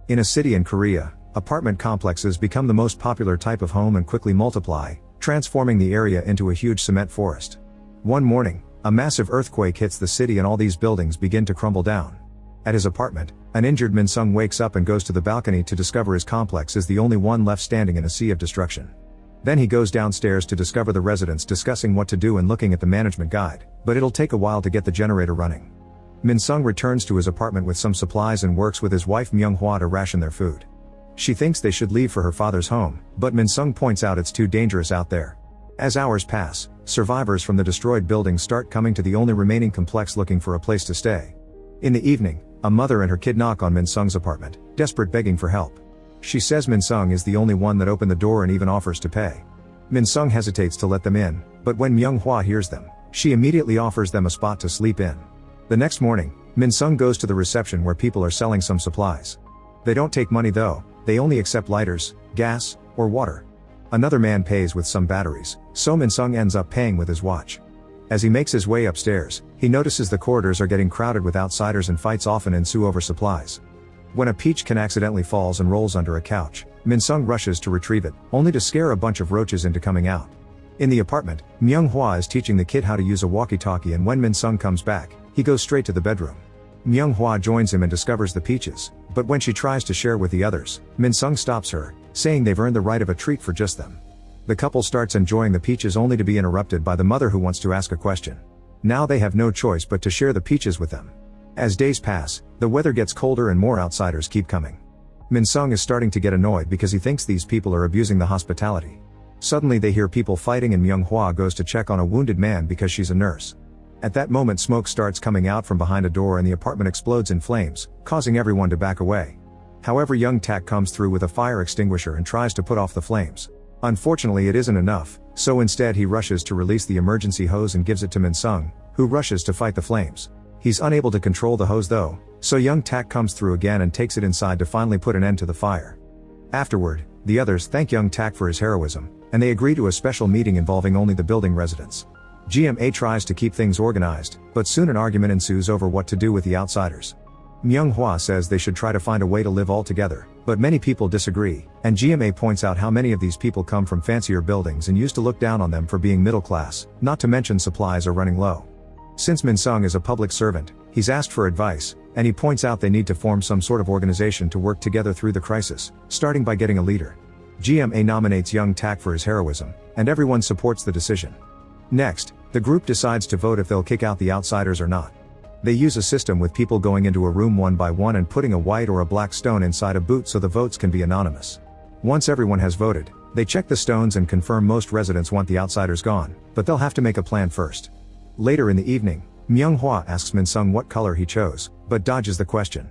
In a city in Korea, apartment complexes become the most popular type of home and quickly multiply, transforming the area into a huge cement forest. One morning, a massive earthquake hits the city and all these buildings begin to crumble down. At his apartment, an injured Min-sung wakes up and goes to the balcony to discover his complex is the only one left standing in a sea of destruction. Then he goes downstairs to discover the residents discussing what to do and looking at the management guide, but it'll take a while to get the generator running. Min-sung returns to his apartment with some supplies and works with his wife Myung-hwa to ration their food. She thinks they should leave for her father's home, but Min-sung points out it's too dangerous out there. As hours pass, survivors from the destroyed buildings start coming to the only remaining complex looking for a place to stay. In the evening, a mother and her kid knock on Min-sung's apartment, desperate begging for help. She says Min-sung is the only one that opened the door and even offers to pay. Min-sung hesitates to let them in, but when Myung-hwa hears them, she immediately offers them a spot to sleep in. The next morning, Min-sung goes to the reception where people are selling some supplies. They don't take money though, they only accept lighters, gas, or water. Another man pays with some batteries, so Min-sung ends up paying with his watch. As he makes his way upstairs, he notices the corridors are getting crowded with outsiders and fights often ensue over supplies. When a peach can accidentally falls and rolls under a couch, Min-sung rushes to retrieve it, only to scare a bunch of roaches into coming out. In the apartment, Myung-hwa is teaching the kid how to use a walkie-talkie, and when Min-sung comes back, he goes straight to the bedroom. Myung-hwa joins him and discovers the peaches, but when she tries to share with the others, Min-sung stops her, saying they've earned the right of a treat for just them. The couple starts enjoying the peaches only to be interrupted by the mother who wants to ask a question. Now they have no choice but to share the peaches with them. As days pass, the weather gets colder and more outsiders keep coming. Min-sung is starting to get annoyed because he thinks these people are abusing the hospitality. Suddenly they hear people fighting and Myung-hwa goes to check on a wounded man because she's a nurse. At that moment smoke starts coming out from behind a door and the apartment explodes in flames, causing everyone to back away. However, Young Tak comes through with a fire extinguisher and tries to put off the flames. Unfortunately it isn't enough, so instead he rushes to release the emergency hose and gives it to Min-sung, who rushes to fight the flames. He's unable to control the hose though, so Young Tak comes through again and takes it inside to finally put an end to the fire. Afterward, the others thank Young Tak for his heroism, and they agree to a special meeting involving only the building residents. GMA tries to keep things organized, but soon an argument ensues over what to do with the outsiders. Myung-hwa says they should try to find a way to live all together, but many people disagree, and GMA points out how many of these people come from fancier buildings and used to look down on them for being middle class, not to mention supplies are running low. Since Min-sung is a public servant, he's asked for advice, and he points out they need to form some sort of organization to work together through the crisis, starting by getting a leader. GMA nominates Young Tak for his heroism, and everyone supports the decision. Next, the group decides to vote if they'll kick out the outsiders or not. They use a system with people going into a room one by one and putting a white or a black stone inside a boot so the votes can be anonymous. Once everyone has voted, they check the stones and confirm most residents want the outsiders gone, but they'll have to make a plan first. Later in the evening, Myung-hwa asks Min-sung what color he chose, but dodges the question.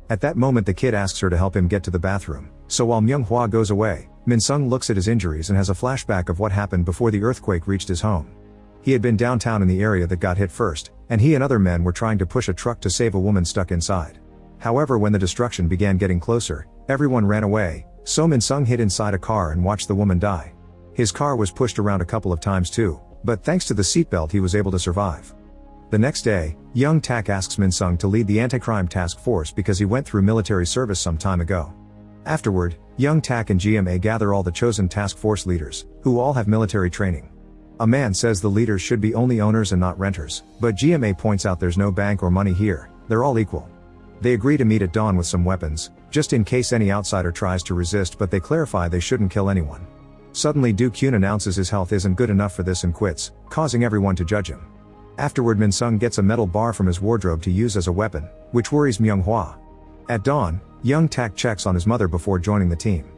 At that moment the kid asks her to help him get to the bathroom, so while Myung-hwa goes away, Min-sung looks at his injuries and has a flashback of what happened before the earthquake reached his home. He had been downtown in the area that got hit first, and he and other men were trying to push a truck to save a woman stuck inside. However, when the destruction began getting closer, everyone ran away, so Min-sung hid inside a car and watched the woman die. His car was pushed around a couple of times too, but thanks to the seatbelt he was able to survive. The next day, Young Tak asks Min-sung to lead the anti-crime task force because he went through military service some time ago. Afterward, Young Tak and GMA gather all the chosen task force leaders, who all have military training. A man says the leaders should be only owners and not renters, but GMA points out there's no bank or money here, they're all equal. They agree to meet at dawn with some weapons, just in case any outsider tries to resist, but they clarify they shouldn't kill anyone. Suddenly Do Kyun announces his health isn't good enough for this and quits, causing everyone to judge him. Afterward Min-sung gets a metal bar from his wardrobe to use as a weapon, which worries Myung-hwa. At dawn, Young Tak checks on his mother before joining the team.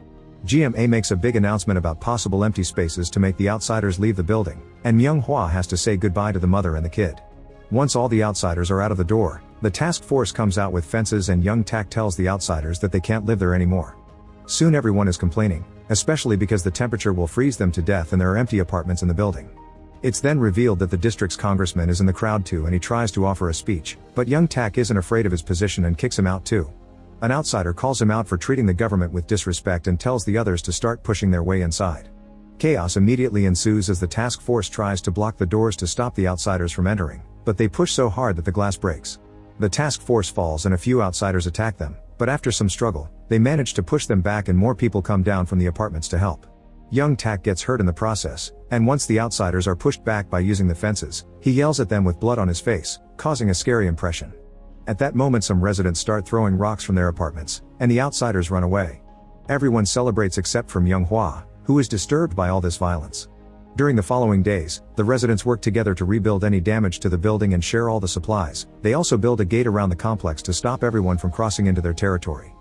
GMA makes a big announcement about possible empty spaces to make the outsiders leave the building, and Myung-hwa has to say goodbye to the mother and the kid. Once all the outsiders are out of the door, the task force comes out with fences and Young Tak tells the outsiders that they can't live there anymore. Soon everyone is complaining, especially because the temperature will freeze them to death and there are empty apartments in the building. It's then revealed that the district's congressman is in the crowd too and he tries to offer a speech, but Young Tak isn't afraid of his position and kicks him out too. An outsider calls him out for treating the government with disrespect and tells the others to start pushing their way inside. Chaos immediately ensues as the task force tries to block the doors to stop the outsiders from entering, but they push so hard that the glass breaks. The task force falls and a few outsiders attack them, But after some struggle, they manage to push them back and more people come down from the apartments to help. Young Tak gets hurt in the process, and once the outsiders are pushed back by using the fences, he yells at them with blood on his face, causing a scary impression. At that moment some residents start throwing rocks from their apartments, and the outsiders run away. Everyone celebrates except for Myung Hwa, who is disturbed by all this violence. During the following days, the residents work together to rebuild any damage to the building and share all the supplies. They also build a gate around the complex to stop everyone from crossing into their territory.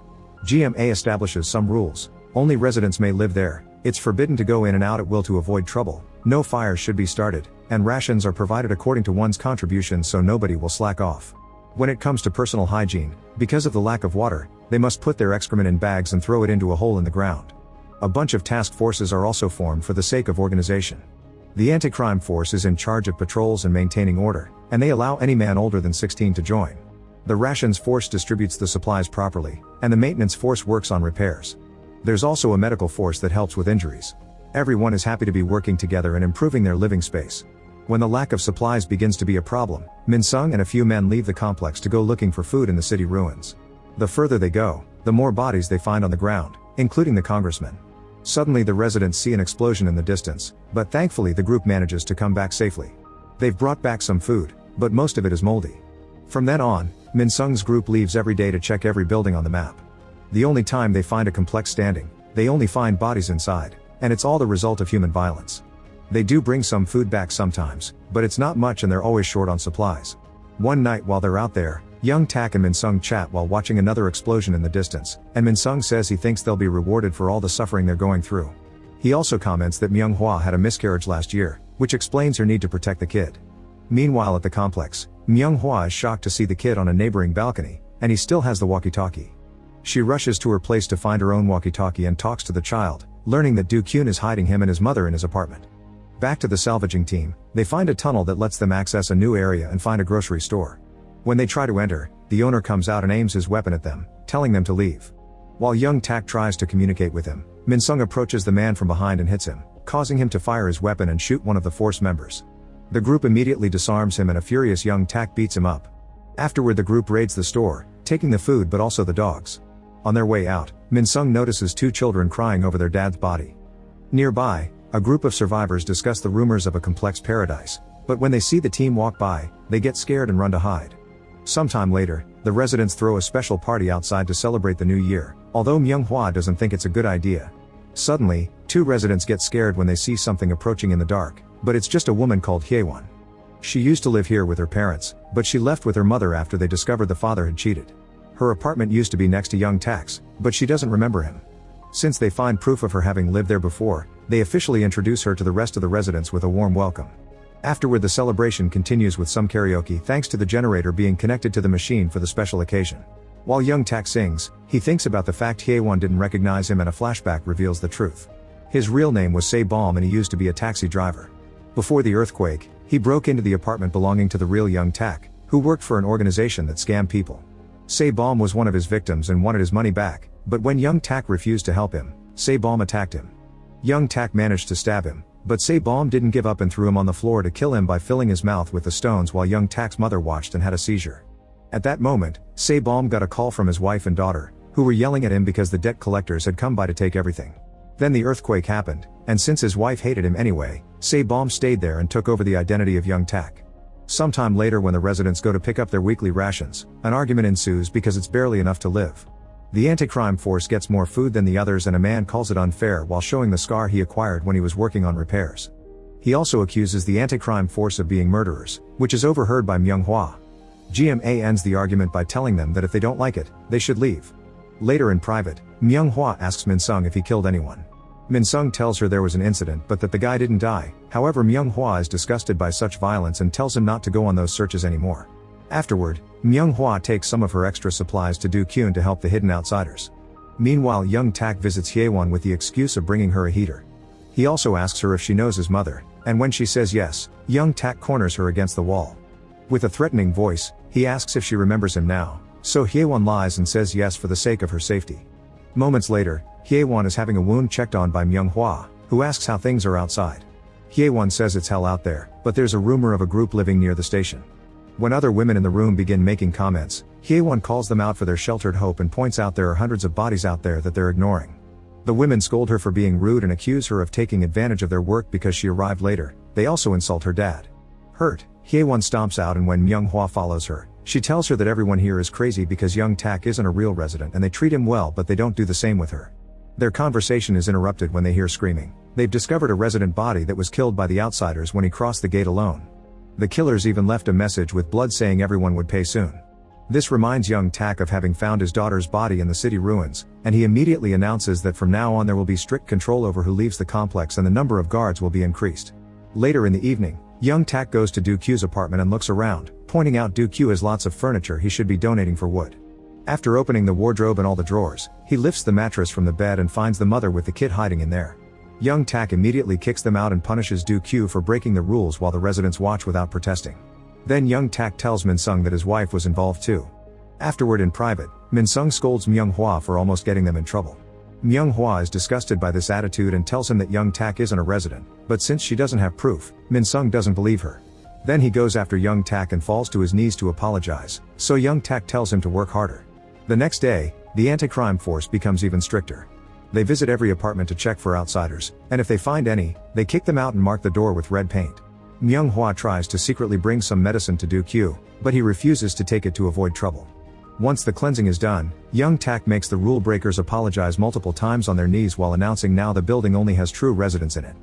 GMA establishes some rules. Only residents may live there. It's forbidden to go in and out at will to avoid trouble. No fires should be started, and rations are provided according to one's contribution so nobody will slack off. When it comes to personal hygiene, because of the lack of water, they must put their excrement in bags and throw it into a hole in the ground. A bunch of task forces are also formed for the sake of organization. The anti-crime force is in charge of patrols and maintaining order, and they allow any man older than 16 to join. The rations force distributes the supplies properly, and the maintenance force works on repairs. There's also a medical force that helps with injuries. Everyone is happy to be working together and improving their living space. When the lack of supplies begins to be a problem, Min Sung and a few men leave the complex to go looking for food in the city ruins. The further they go, the more bodies they find on the ground, including the congressman. Suddenly the residents see an explosion in the distance, but thankfully the group manages to come back safely. They've brought back some food, but most of it is moldy. From then on, Min Sung's group leaves every day to check every building on the map. The only time they find a complex standing, they only find bodies inside, and it's all the result of human violence. They do bring some food back sometimes, but it's not much and they're always short on supplies. One night while they're out there, Young Tak and Min Sung chat while watching another explosion in the distance, and Min Sung says he thinks they'll be rewarded for all the suffering they're going through. He also comments that Myung Hwa had a miscarriage last year, which explains her need to protect the kid. Meanwhile at the complex, Myung Hwa is shocked to see the kid on a neighboring balcony, and he still has the walkie-talkie. She rushes to her place to find her own walkie-talkie and talks to the child, learning that Do Kyun is hiding him and his mother in his apartment. Back to the salvaging team, they find a tunnel that lets them access a new area and find a grocery store. When they try to enter, the owner comes out and aims his weapon at them, telling them to leave. While Young Tak tries to communicate with him, Min Sung approaches the man from behind and hits him, causing him to fire his weapon and shoot one of the force members. The group immediately disarms him and a furious Young Tak beats him up. Afterward the group raids the store, taking the food but also the dogs. On their way out, Min Sung notices two children crying over their dad's body. Nearby, a group of survivors discuss the rumors of a complex paradise, but when they see the team walk by, they get scared and run to hide. Sometime later, the residents throw a special party outside to celebrate the new year, although Myung Hwa doesn't think it's a good idea. Suddenly, two residents get scared when they see something approaching in the dark, but it's just a woman called Hyewon. She used to live here with her parents, but she left with her mother after they discovered the father had cheated. Her apartment used to be next to Young Tak's, but she doesn't remember him. Since they find proof of her having lived there before, they officially introduce her to the rest of the residents with a warm welcome. Afterward the celebration continues with some karaoke thanks to the generator being connected to the machine for the special occasion. While Young Tak sings, he thinks about the fact Hyewon didn't recognize him and a flashback reveals the truth. His real name was Se Baum and he used to be a taxi driver. Before the earthquake, he broke into the apartment belonging to the real Young Tak, who worked for an organization that scammed people. Se Baum was one of his victims and wanted his money back, but when Young Tak refused to help him, Se Baum attacked him. Young Tak managed to stab him, but Se Baum didn't give up and threw him on the floor to kill him by filling his mouth with the stones while Young Tak's mother watched and had a seizure. At that moment, Se Baum got a call from his wife and daughter, who were yelling at him because the debt collectors had come by to take everything. Then the earthquake happened, and since his wife hated him anyway, Se Baum stayed there and took over the identity of Young Tak. Sometime later when the residents go to pick up their weekly rations, an argument ensues because it's barely enough to live. The anti-crime force gets more food than the others and a man calls it unfair while showing the scar he acquired when he was working on repairs. He also accuses the anti-crime force of being murderers, which is overheard by Myung Hwa. GMA ends the argument by telling them that if they don't like it, they should leave. Later in private, Myung Hwa asks Min Sung if he killed anyone. Min Sung tells her there was an incident but that the guy didn't die. However, Myung Hwa is disgusted by such violence and tells him not to go on those searches anymore. Afterward, Myung Hwa takes some of her extra supplies to Do Kyun to help the hidden outsiders. Meanwhile Young Tak visits Hyewon with the excuse of bringing her a heater. He also asks her if she knows his mother, and when she says yes, Young Tak corners her against the wall. With a threatening voice, he asks if she remembers him now, so Hyewon lies and says yes for the sake of her safety. Moments later, Hyewon is having a wound checked on by Myung Hwa, who asks how things are outside. Hyewon says it's hell out there, but there's a rumor of a group living near the station. When other women in the room begin making comments, Hye-won calls them out for their sheltered hope and points out there are hundreds of bodies out there that they're ignoring. The women scold her for being rude and accuse her of taking advantage of their work because she arrived later. They also insult her dad. Hurt, Hye-won stomps out, and when Myung-hwa follows her, she tells her that everyone here is crazy because Young Tak isn't a real resident and they treat him well, but they don't do the same with her. Their conversation is interrupted when they hear screaming. They've discovered a resident body that was killed by the outsiders when he crossed the gate alone. The killers even left a message with blood saying everyone would pay soon. This reminds Young Tak of having found his daughter's body in the city ruins, and he immediately announces that from now on there will be strict control over who leaves the complex and the number of guards will be increased. Later in the evening, Young Tak goes to Do-kyu's apartment and looks around, pointing out Do-kyu has lots of furniture he should be donating for wood. After opening the wardrobe and all the drawers, he lifts the mattress from the bed and finds the mother with the kid hiding in there. Young Tak immediately kicks them out and punishes Do-kyu for breaking the rules while the residents watch without protesting. Then Young Tak tells Min-sung that his wife was involved too. Afterward in private, Min-sung scolds Myung-hwa for almost getting them in trouble. Myung-hwa is disgusted by this attitude and tells him that Young Tak isn't a resident, but since she doesn't have proof, Min-sung doesn't believe her. Then he goes after Young Tak and falls to his knees to apologize, so Young Tak tells him to work harder. The next day, the anti-crime force becomes even stricter. They visit every apartment to check for outsiders, and if they find any, they kick them out and mark the door with red paint. Myung-hwa tries to secretly bring some medicine to Do-kyu, but he refuses to take it to avoid trouble. Once the cleansing is done, Young Tak makes the rule breakers apologize multiple times on their knees while announcing now the building only has true residents in it.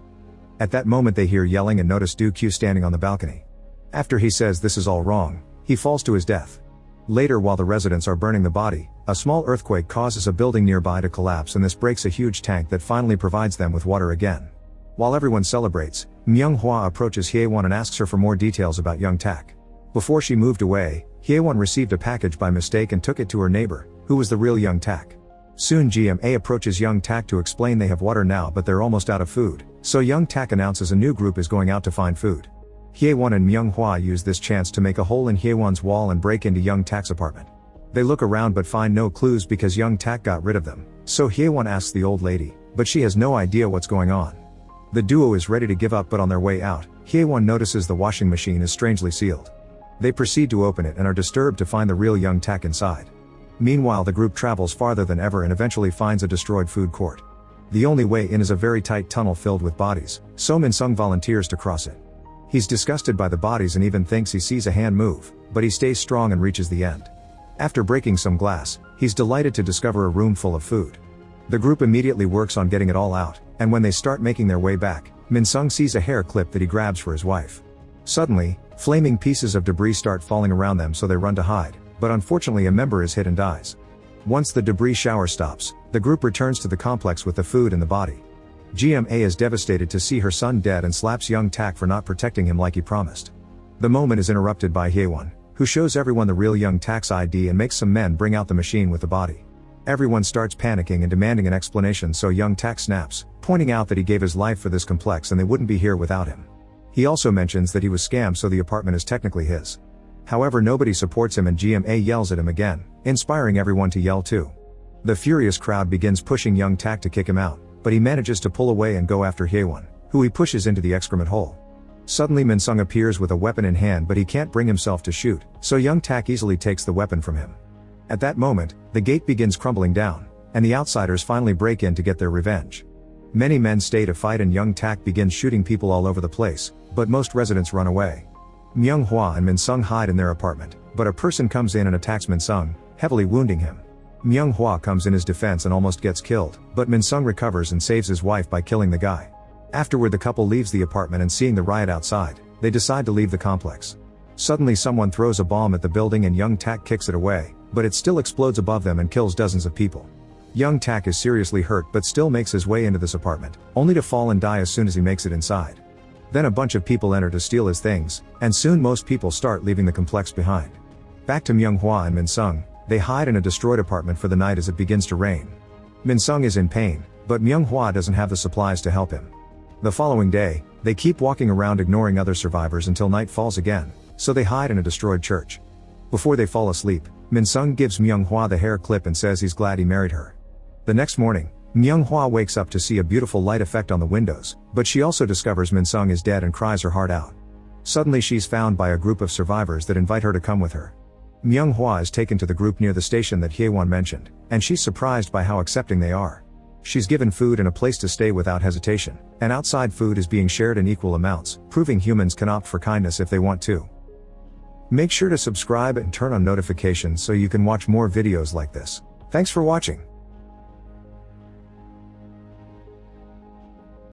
At that moment they hear yelling and notice Do-kyu standing on the balcony. After he says this is all wrong, he falls to his death. Later, while the residents are burning the body, a small earthquake causes a building nearby to collapse, and this breaks a huge tank that finally provides them with water again. While everyone celebrates, Myung-hwa approaches Hye-won and asks her for more details about Young Tak. Before she moved away, Hye-won received a package by mistake and took it to her neighbor, who was the real Young Tak. Soon GMA approaches Young Tak to explain they have water now but they're almost out of food, so Young Tak announces a new group is going out to find food. Hye-won and Myung-hwa use this chance to make a hole in Hye-won's wall and break into Young Tak's apartment. They look around but find no clues because Young Tak got rid of them, so Hye-won asks the old lady, but she has no idea what's going on. The duo is ready to give up, but on their way out, Hye-won notices the washing machine is strangely sealed. They proceed to open it and are disturbed to find the real Young Tak inside. Meanwhile, the group travels farther than ever and eventually finds a destroyed food court. The only way in is a very tight tunnel filled with bodies, so Min-sung volunteers to cross it. He's disgusted by the bodies and even thinks he sees a hand move, but he stays strong and reaches the end. After breaking some glass, he's delighted to discover a room full of food. The group immediately works on getting it all out, and when they start making their way back, Min-sung sees a hair clip that he grabs for his wife. Suddenly, flaming pieces of debris start falling around them, so they run to hide, but unfortunately a member is hit and dies. Once the debris shower stops, the group returns to the complex with the food and the body. GMA is devastated to see her son dead and slaps Young Tak for not protecting him like he promised. The moment is interrupted by Hye-won, who shows everyone the real Young Tak's ID and makes some men bring out the machine with the body. Everyone starts panicking and demanding an explanation, so Young Tak snaps, pointing out that he gave his life for this complex and they wouldn't be here without him. He also mentions that he was scammed, so the apartment is technically his. However, nobody supports him and GMA yells at him again, inspiring everyone to yell too. The furious crowd begins pushing Young Tak to kick him out, but he manages to pull away and go after Hye-won, who he pushes into the excrement hole. Suddenly Min-sung appears with a weapon in hand, but he can't bring himself to shoot, so Young Tak easily takes the weapon from him. At that moment, the gate begins crumbling down, and the outsiders finally break in to get their revenge. Many men stay to fight and Young Tak begins shooting people all over the place, but most residents run away. Myung-hwa and Min-sung hide in their apartment, but a person comes in and attacks Min-sung, heavily wounding him. Myung-hwa comes in his defense and almost gets killed, but Min-sung recovers and saves his wife by killing the guy. Afterward, the couple leaves the apartment and seeing the riot outside, they decide to leave the complex. Suddenly someone throws a bomb at the building and Young Tak kicks it away, but it still explodes above them and kills dozens of people. Young Tak is seriously hurt but still makes his way into this apartment, only to fall and die as soon as he makes it inside. Then a bunch of people enter to steal his things, and soon most people start leaving the complex behind. Back to Myung-hwa and Min-sung, they hide in a destroyed apartment for the night as it begins to rain. Min-sung is in pain, but Myung-hwa doesn't have the supplies to help him. The following day, they keep walking around ignoring other survivors until night falls again, so they hide in a destroyed church. Before they fall asleep, Min-sung gives Myung-hwa the hair clip and says he's glad he married her. The next morning, Myung-hwa wakes up to see a beautiful light effect on the windows, but she also discovers Min-sung is dead and cries her heart out. Suddenly she's found by a group of survivors that invite her to come with her. Myung-hwa is taken to the group near the station that Hye-won mentioned, and she's surprised by how accepting they are. She's given food and a place to stay without hesitation, and outside food is being shared in equal amounts, proving humans can opt for kindness if they want to. Make sure to subscribe and turn on notifications so you can watch more videos like this. Thanks for watching.